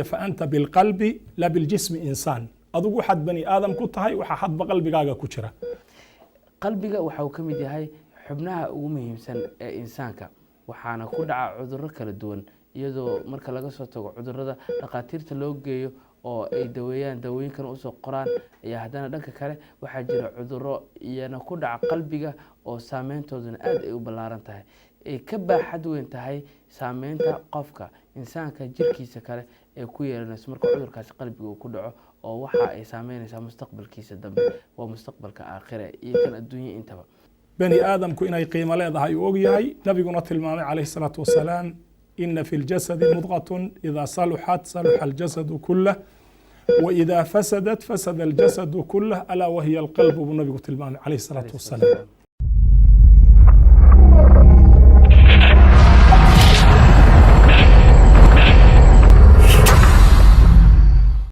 فأنت بالقلب لا بالجسم إنسان أدوك حد بني آدم كتهاي وحد بقلبي جاجا كتشرة qalbiga waxa uu ka mid yahay xubnaha ugu muhiimsan ee insaanka waxaana ku dhaca cudurro kala duwan iyadoo marka laga soo tago cudurrada dhaqaatiirta loo geeyo oo ay daweeyaan dawooyinkan u soo qoraan ayaa haddana dhanka kale waxaa jira cudurro iyana ku dhaca qalbiga oo saameyntooduna aad ay u ballaaran tahay ay ka baaxad weyn tahay saameynta qofka insaanka jirkiisa kale ee ku yeelanayso marka cudurkaasi qalbiga uu ku dhaco oo waxa ay saameynaysaa mustaqbalkiisa dambe waa mustaqbalka aakhire iyo kan adduunyo intaba بني آدم كإن قيمة لا ذا يوجيهاي نبي قناة المامع عليه الصلاة والسلام إن في الجسد مضغة إذا صلحت صلح الجسد كله وإذا فسدت فسد الجسد كله ألا وهي القلب بالنبي المامع عليه الصلاة والسلام